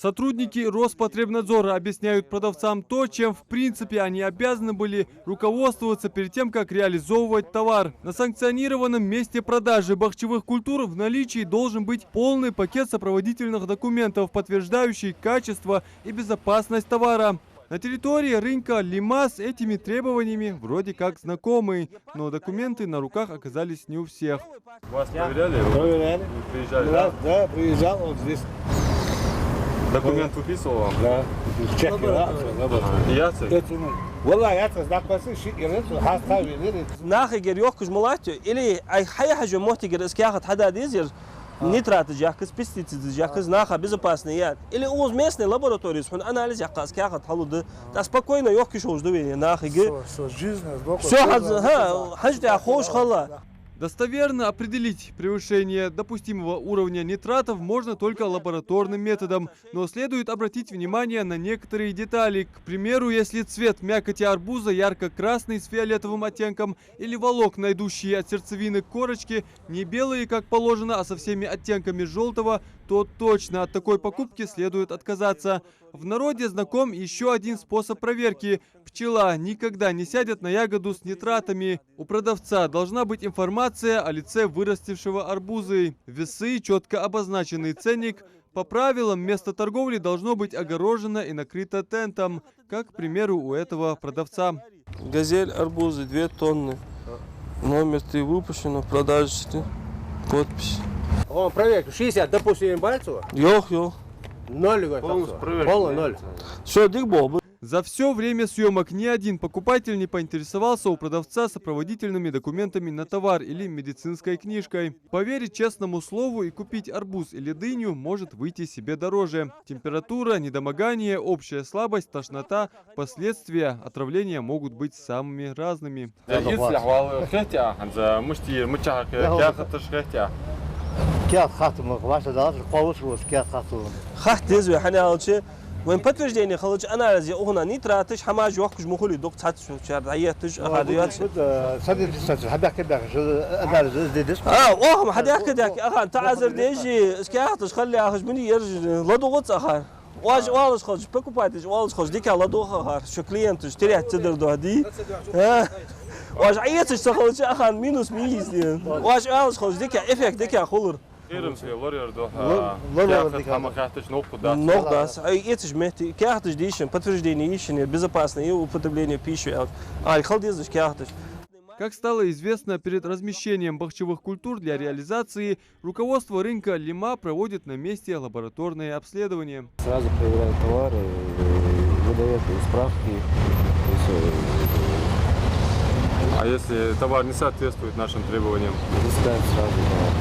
Сотрудники Роспотребнадзора объясняют продавцам то, чем в принципе они обязаны были руководствоваться перед тем, как реализовывать товар. На санкционированном месте продажи бахчевых культур в наличии должен быть полный пакет сопроводительных документов, подтверждающий качество и безопасность товара. На территории рынка Лима с этими требованиями вроде как знакомы, но документы на руках оказались не у всех. Вас проверяли? Проверяли. Приезжали, да? Да, приезжал вот здесь. Документ выписывал вам? Да. Чек, да. Яцек? والله يا تصدق بس شيء يرد حاسة بيرد. ناخي يوكش ملاتو إلي أي حاجة موتي إسكاخت حدا ديزير نيترات جاكس بيستيتيد جاكس ناخا безопасный или уз местной лаборатории с анализ яка إسكاخت حلو ده спокойно يوكش уж دويني ناخي все حاجة خوش خلا. Достоверно определить превышение допустимого уровня нитратов можно только лабораторным методом, но следует обратить внимание на некоторые детали. К примеру, если цвет мякоти арбуза ярко-красный с фиолетовым оттенком или волокна, идущие от сердцевины к корочке, не белые, как положено, а со всеми оттенками желтого, то точно от такой покупки следует отказаться. В народе знаком еще один способ проверки. Пчела никогда не сядет на ягоду с нитратами. У продавца должна быть информация о лице вырастившего арбузы, весы, четко обозначенный ценник. По правилам, место торговли должно быть огорожено и накрыто тентом, как, к примеру, у этого продавца. Газель арбузы 2 тонны. Номер 3 выпущено, продажи подпись. Он проверка 60, допустим, пальцев. Йох. 0, говорит. Полный 0. Все, дик бобы. За все время съемок ни один покупатель не поинтересовался у продавца сопроводительными документами на товар или медицинской книжкой. Поверить честному слову и купить арбуз или дыню может выйти себе дороже. Температура, недомогание, общая слабость, тошнота, последствия отравления могут быть самыми разными. وين подтверждение خلج анализ هنا نيتراتش حماج يوقش مخولي دوك تاتش شرعياتش هذيات صدق حدا كده أناليز ديدس. وهم حدا كده أخا تعذر ديجي اسكاحتش خلي أخش مني يرجع لا ضغط أخا واج والش خلج بكوباتش والش خلج ديك لا ضغط شو كلينتش تريح تدر دو هدي واج عيتش تخلج أخا مينوس ميز واج والش خلج ديك إفك ديك خلر Как стало известно, перед размещением бахчевых культур для реализации, руководство рынка Лима проводит на месте лабораторные обследования. Сразу проверяет товары, выдает справки. А если товар не соответствует нашим требованиям? Листаем сразу товар.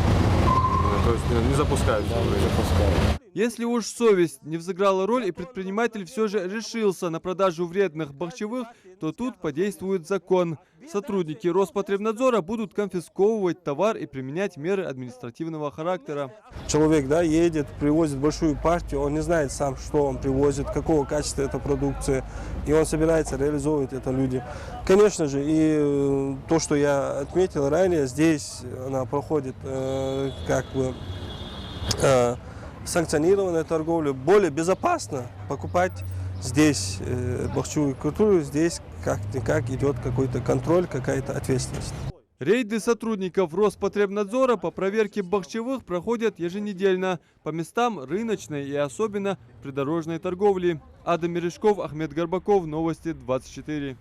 То есть не запускают? Да, не запускаем. Если уж совесть не взыграла роль и предприниматель все же решился на продажу вредных бахчевых, то тут подействует закон. Сотрудники Роспотребнадзора будут конфисковывать товар и применять меры административного характера. Человек, едет, привозит большую партию, он не знает сам, что он привозит, какого качества эта продукция, и он собирается реализовывать это людям. Конечно же, и то, что я отметил ранее, здесь она проходит санкционированная торговля, более безопасно покупать здесь бахчевую культуру, здесь как-никак идет какой-то контроль, какая-то ответственность. Рейды сотрудников Роспотребнадзора по проверке бахчевых проходят еженедельно по местам рыночной и особенно придорожной торговли. Адам Мережков, Ахмед Горбаков, Новости 24.